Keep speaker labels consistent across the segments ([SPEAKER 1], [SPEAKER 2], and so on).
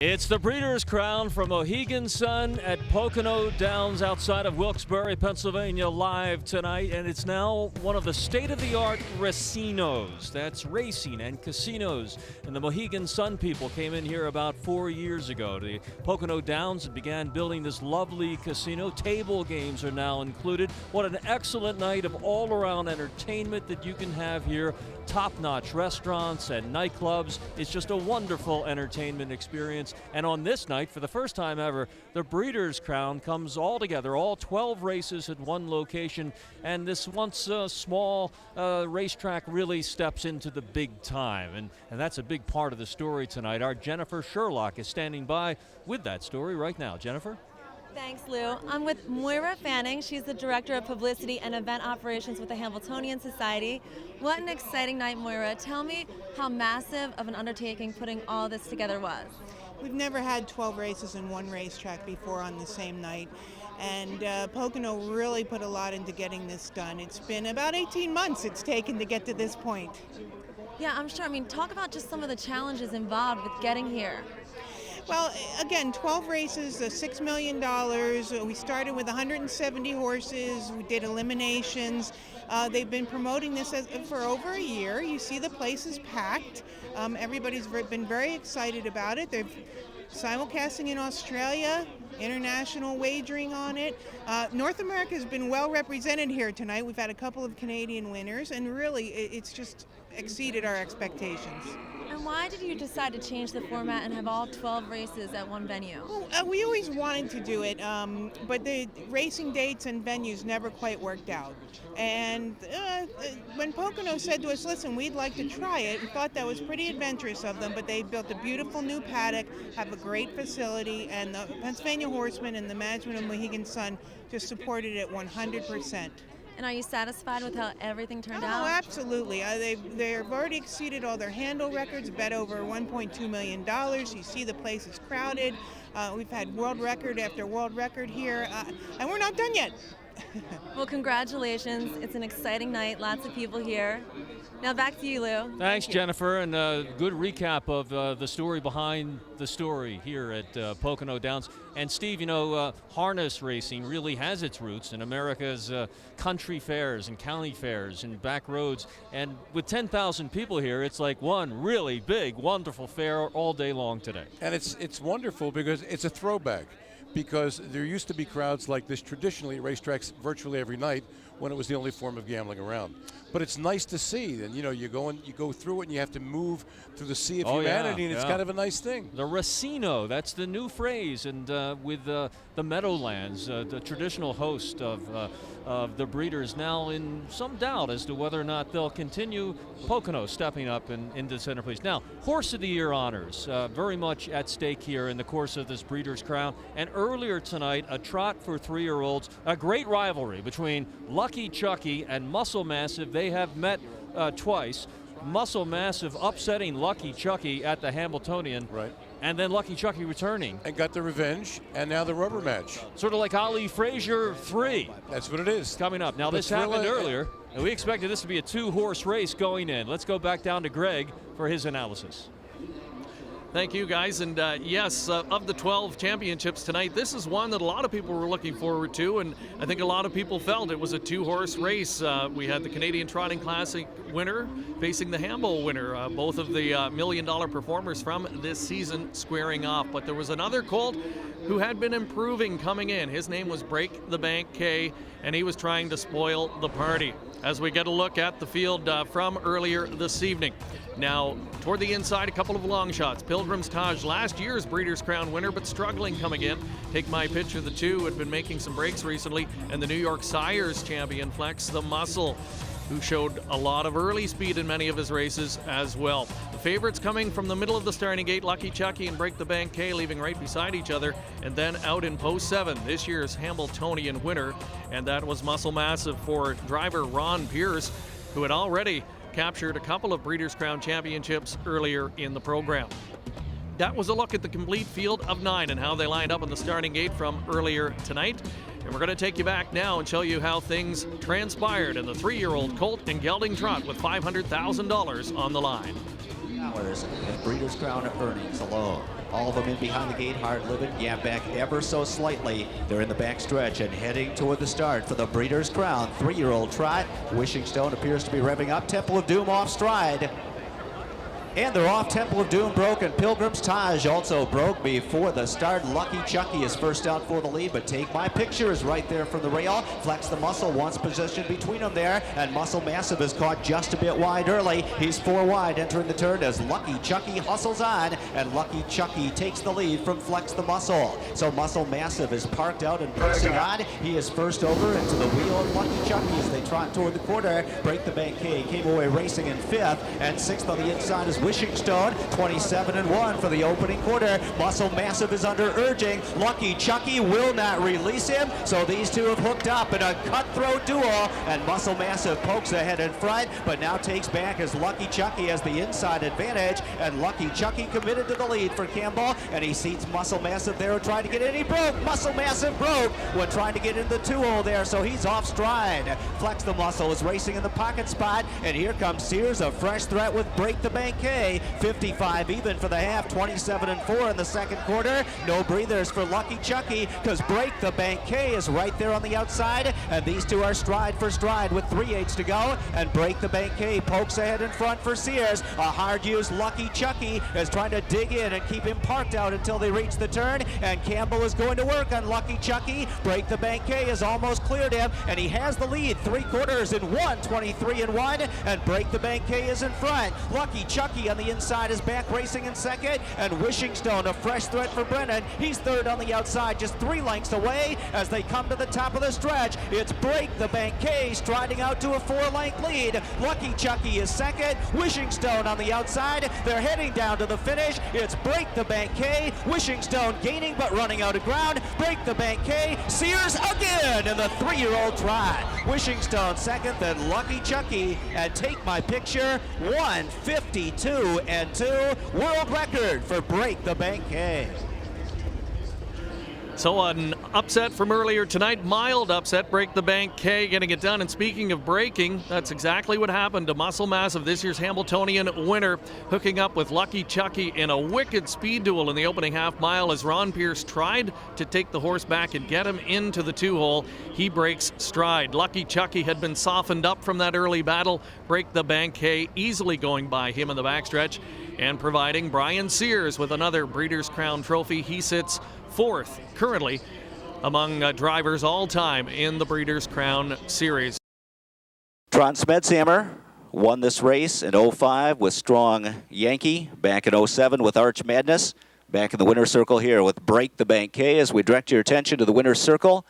[SPEAKER 1] It's the Breeders' Crown from Mohegan Sun at Pocono Downs outside of Wilkes-Barre, Pennsylvania, live tonight. And it's now one of the state-of-the-art racinos. That's racing and casinos. And the Mohegan Sun people came in here about 4 years ago to the Pocono Downs and began building this lovely casino. Table games are now included. What an excellent night of all-around entertainment that you can have here. Top-notch restaurants and nightclubs. It's just a wonderful entertainment experience. And on this night, for the first time ever, the Breeders' Crown comes all together, all 12 races at one location, and this once small racetrack really steps into the big time, and that's a big part of the story tonight. Our Jennifer Sherlock is standing by with that story right now. Jennifer?
[SPEAKER 2] Thanks, Lou. I'm with Moira Fanning. She's the Director of Publicity and Event Operations with the Hamiltonian Society. What an exciting night, Moira. Tell me how massive of an undertaking putting all this together was.
[SPEAKER 3] We've never had 12 races in one racetrack before on the same night, and Pocono really put a lot into getting this done. It's been about 18 months it's taken to get to this point.
[SPEAKER 2] Yeah, I'm sure. I mean, talk about just some of the challenges involved with getting here.
[SPEAKER 3] Well, again, 12 races, $6 million. We started with 170 horses. We did eliminations. They've been promoting this for over a year. You see the place is packed. Everybody's been very excited about it. They're simulcasting in Australia, international wagering on it. North America has been well represented here tonight. We've had a couple of Canadian winners, and really it's just exceeded our expectations.
[SPEAKER 2] And why did you decide to change the format and have all 12 races at one venue?
[SPEAKER 3] Well, we always wanted to do it, but the racing dates and venues never quite worked out. And when Pocono said to us, listen, we'd like to try it, we thought that was pretty adventurous of them, but they built a beautiful new paddock, have a great facility, and the Pennsylvania Horsemen and the management of Mohegan Sun just supported it 100%.
[SPEAKER 2] And are you satisfied with how everything turned out?
[SPEAKER 3] Oh, absolutely. They've already exceeded all their handle records, bet over $1.2 million. You see the place is crowded. We've had world record after world record here, and we're not done yet.
[SPEAKER 2] Well, congratulations. It's an exciting night. Lots of people here. Now back to you, Lou.
[SPEAKER 1] Thanks, Jennifer, and a good recap of the story behind the story here at Pocono Downs. And Steve, you know, harness racing really has its roots in America's country fairs and county fairs and back roads. And with 10,000 people here, it's like one really big, wonderful fair all day long today.
[SPEAKER 4] And it's wonderful because it's a throwback. Because there used to be crowds like this traditionally at racetracks virtually every night when it was the only form of gambling around. But it's nice to see, and you know, you go through it and you have to move through the sea of humanity, and it's kind of a nice thing.
[SPEAKER 1] The racino, that's the new phrase, and with the Meadowlands, the traditional host of the Breeders, now in some doubt as to whether or not they'll continue. Pocono stepping up into center place. Now, Horse of the Year honors very much at stake here in the course of this Breeders' Crown. And earlier tonight, a trot for 3-year-olds, a great rivalry between Lucky Chucky and Muscle Massive. They have met twice. Muscle Massive upsetting Lucky Chucky at the Hamiltonian.
[SPEAKER 4] Right.
[SPEAKER 1] And then Lucky Chucky returning.
[SPEAKER 4] And got the revenge, and now the rubber match.
[SPEAKER 1] Sort of like Ali Frazier 3.
[SPEAKER 4] That's what it is.
[SPEAKER 1] Coming up. Now, this happened earlier, and we expected this to be a 2-horse race going in. Let's go back down to Greg for his analysis.
[SPEAKER 5] Thank you, guys. And yes, of the 12 championships tonight, this is one that a lot of people were looking forward to, and I think a lot of people felt it was a 2-horse race. We had the Canadian Trotting Classic winner facing the Hambo winner, both of the $1 million performers from this season squaring off. But there was another Colt who had been improving coming in. His name was Break the Bank K, and he was trying to spoil the party. As we get a look at the field from earlier this evening. Now, toward the inside, a couple of long shots. Pilgrim's Taj, last year's Breeders' Crown winner, but struggling coming in. Take My Picture, the 2, had been making some breaks recently. And the New York Sires champion, Flex the Muscle, who showed a lot of early speed in many of his races as well. The favorites coming from the middle of the starting gate, Lucky Chucky and Break the Bank K, leaving right beside each other. And then out in post 7, this year's Hamiltonian winner, and that was Muscle Massive for driver Ron Pierce, who had already captured a couple of Breeders' Crown championships earlier in the program. That was a look at the complete field of 9 and how they lined up on the starting gate from earlier tonight. And we're going to take you back now and show you how things transpired in the 3-year-old Colt and gelding trot with $500,000 on the line.
[SPEAKER 6] Breeders' Crown earnings alone. All of them in behind the gate, hard living. Yeah, back ever so slightly. They're in the back stretch and heading toward the start for the Breeders' Crown. 3-year-old Trot. Wishing Stone appears to be revving up. Temple of Doom off stride. And they're off. Temple of Doom broke, and Pilgrim's Taj also broke before the start. Lucky Chucky is first out for the lead, but Take My Picture is right there from the rail. Flex the Muscle wants position between them there, and Muscle Massive is caught just a bit wide early. He's 4 wide entering the turn as Lucky Chucky hustles on, and Lucky Chucky takes the lead from Flex the Muscle. So Muscle Massive is parked out and pressing on. He is first over into the wheel of Lucky Chucky as they trot toward the quarter. Break the Bank K came away racing in 5th, and 6th on the inside is Wishing Stone, 27-1 for the opening quarter. Muscle Massive is under urging. Lucky Chucky will not release him, so these two have hooked up in a cutthroat duel, and Muscle Massive pokes ahead in front, but now takes back as Lucky Chucky has the inside advantage, and Lucky Chucky committed to the lead for Campbell, and he seats Muscle Massive there trying to get in. He broke. Muscle Massive broke when trying to get in the 2-hole there, so he's off stride. Flex the Muscle is racing in the pocket spot, and here comes Sears, a fresh threat with Break the Bank K. 55 even for the half, 27-4 in the second quarter. No breathers for Lucky Chucky because Break the Bank K is right there on the outside, and these two are stride for stride with 3/8 to go, and Break the Bank K pokes ahead in front for Sears. A hard-used Lucky Chucky is trying to dig in and keep him parked out until they reach the turn, and Campbell is going to work on Lucky Chucky. Break the Bank K has almost cleared him, and he has the lead 3 quarters in 1, 23-1, and Break the Bank K is in front. Lucky Chucky on the inside is back racing in second, and Wishing Stone, a fresh threat for Brennan. He's third on the outside, just 3 lengths away as they come to the top of the stretch. It's Break the Bank K striding out to a 4-length lead. Lucky Chucky is second. Wishing Stone on the outside. They're heading down to the finish. It's Break the Bank K. Wishing Stone gaining but running out of ground. Break the Bank K. Sears again in the 3-year-old Trot. Wishing Stone second, then Lucky Chucky, and Take My Picture 1:52-2, world record for Break the Bank K.
[SPEAKER 5] So an upset from earlier tonight, mild upset, Break the Bank K getting it done. And speaking of breaking, that's exactly what happened to Muscle Massive, this year's Hamiltonian winner, hooking up with Lucky Chucky in a wicked speed duel in the opening half mile as Ron Pierce tried to take the horse back and get him into the 2-hole. He breaks stride. Lucky Chucky had been softened up from that early battle. Break the Bank K easily going by him in the backstretch and providing Brian Sears with another Breeders' Crown trophy. He sits 4th currently among drivers all time in the Breeders' Crown Series.
[SPEAKER 6] Trond Smedshammer won this race in 05 with Strong Yankee, back in 07 with Arch Madness, back in the winner's circle here with Break the Bank K. As we direct your attention to the winner's circle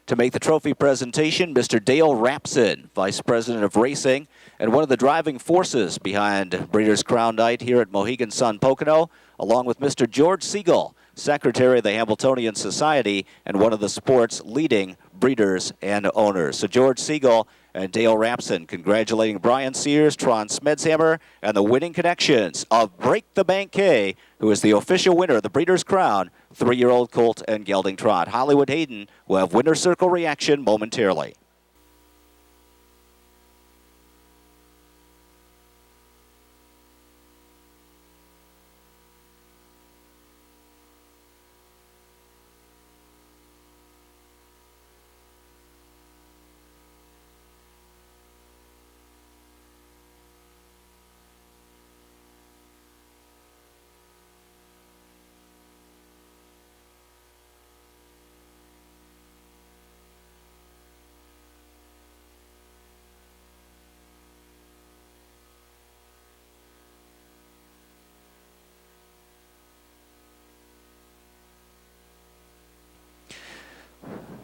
[SPEAKER 6] to make the trophy presentation, Mr. Dale Rapson, Vice President of Racing and one of the driving forces behind Breeders' Crown Night here at Mohegan Sun Pocono, along with Mr. George Siegel, Secretary of the Hamiltonian Society and one of the sport's leading breeders and owners. So George Siegel and Dale Rapson congratulating Brian Sears, Trond Smedshammer, and the winning connections of Break the Bank K, who is the official winner of the Breeders' Crown, 3-year-old Colt and Gelding Trot. Hollywood Hayden will have winner's circle reaction momentarily.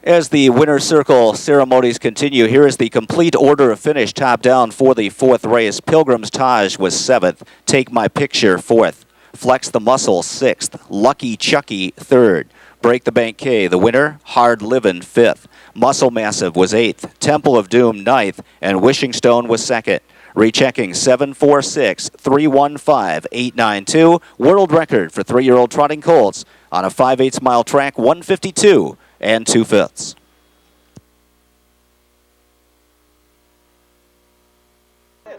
[SPEAKER 6] As the winner's circle ceremonies continue, here is the complete order of finish, top down for the 4th race. Pilgrim's Taj was 7th. Take My Picture 4th. Flex the Muscle 6th. Lucky Chucky 3rd. Break the Bank K, the winner. Hard Livin' 5th. Muscle Massive was 8th. Temple of Doom 9th. And Wishing Stone was 2nd. Rechecking 746-315-892. World record for 3-year-old trotting colts on a 5/8 mile track, 152 2/5.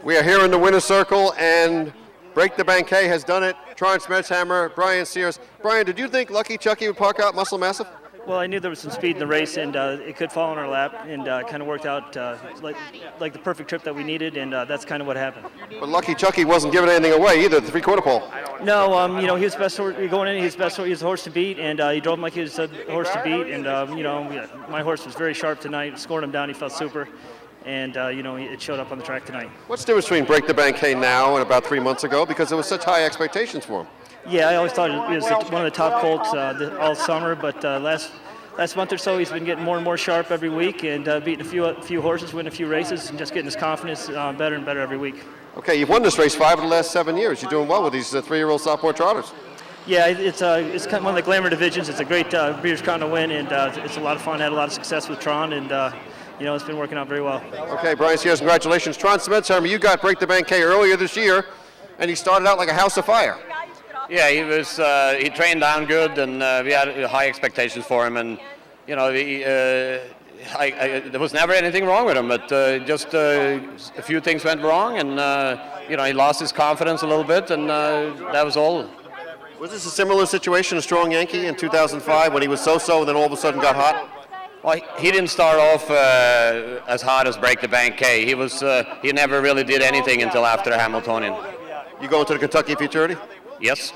[SPEAKER 7] We are here in the winner's circle, and Break the Banquet has done it. Trond, Smedshammer, Brian Sears. Brian, did you think Lucky Chucky would park out Muscle Massive?
[SPEAKER 8] Well, I knew there was some speed in the race, and it could fall on our lap, and kind of worked out like the perfect trip that we needed, and that's kind of what happened.
[SPEAKER 7] But Lucky Chucky wasn't giving anything away either, the three-quarter pole.
[SPEAKER 8] No, he was best horse, going in. He was best. He was a horse to beat, and he drove him like he was a horse to beat. And my horse was very sharp tonight. Scored him down. He felt super, and it showed up on the track tonight.
[SPEAKER 7] What's the difference between Break the Banquet now and about 3 months ago? Because there was such high expectations for him.
[SPEAKER 8] Yeah, I always thought he was one of the top colts all summer, but last month or so he's been getting more and more sharp every week, and beating a few horses, winning a few races, and just getting his confidence better and better every week.
[SPEAKER 7] Okay, you've won this race 5 of the last 7 years. You're doing well with these 3-year-old sophomore trotters.
[SPEAKER 8] Yeah, it's kind of one of the glamour divisions. It's a great Breeders' Crown to win, and it's a lot of fun. Had a lot of success with Trond, and it's been working out very well.
[SPEAKER 7] Okay, Brian Sears, congratulations. Trond Smedshammer, you got Break the Banquet earlier this year, and he started out like a house of fire.
[SPEAKER 9] Yeah, he trained down good, and we had high expectations for him, and there was never anything wrong with him, but just a few things went wrong, and he lost his confidence a little bit, and that was all.
[SPEAKER 7] Was this a similar situation, a Strong Yankee in 2005 when he was so-so and then all of a sudden got hot?
[SPEAKER 9] Well, he didn't start off as hot as Break the Banquet. He never really did anything until after the Hamiltonian.
[SPEAKER 7] You going to the Kentucky Futurity?
[SPEAKER 9] Yes.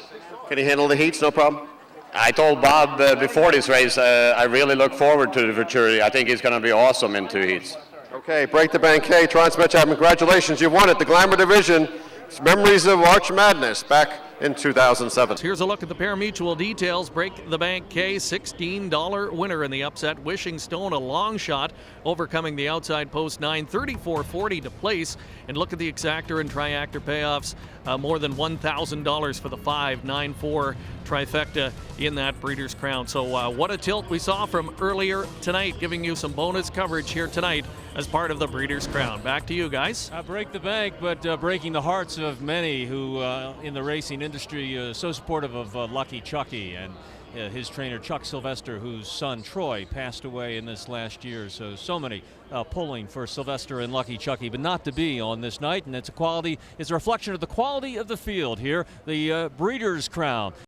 [SPEAKER 7] Can he handle the heats? No problem?
[SPEAKER 9] I told Bob before this race, I really look forward to the Futurity. I think he's going to be awesome in 2 heats.
[SPEAKER 7] Okay, Break the Banquet, Trond Smedshammer, congratulations. You won it, the Glamour Division. It's Memories of Arch Madness back in 2007.
[SPEAKER 5] Here's a look at the pari-mutuel details. Break the Banquet, $16 winner in the upset. Wishing Stone, a long shot, overcoming the outside post 9, 34.40 to place. And look at the exactor and triactor payoffs. More than $1,000 for the 5-9-4 trifecta in that Breeders' Crown. So what a tilt we saw from earlier tonight, giving you some bonus coverage here tonight as part of the Breeders' Crown. Back to you guys.
[SPEAKER 1] Break the bank, but breaking the hearts of many who in the racing industry so supportive of Lucky Chucky and his trainer Chuck Sylvester, whose son Troy passed away in this last year. So many pulling for Sylvester and Lucky Chucky, but not to be on this night. And it's a reflection of the quality of the field here, the Breeders' Crown.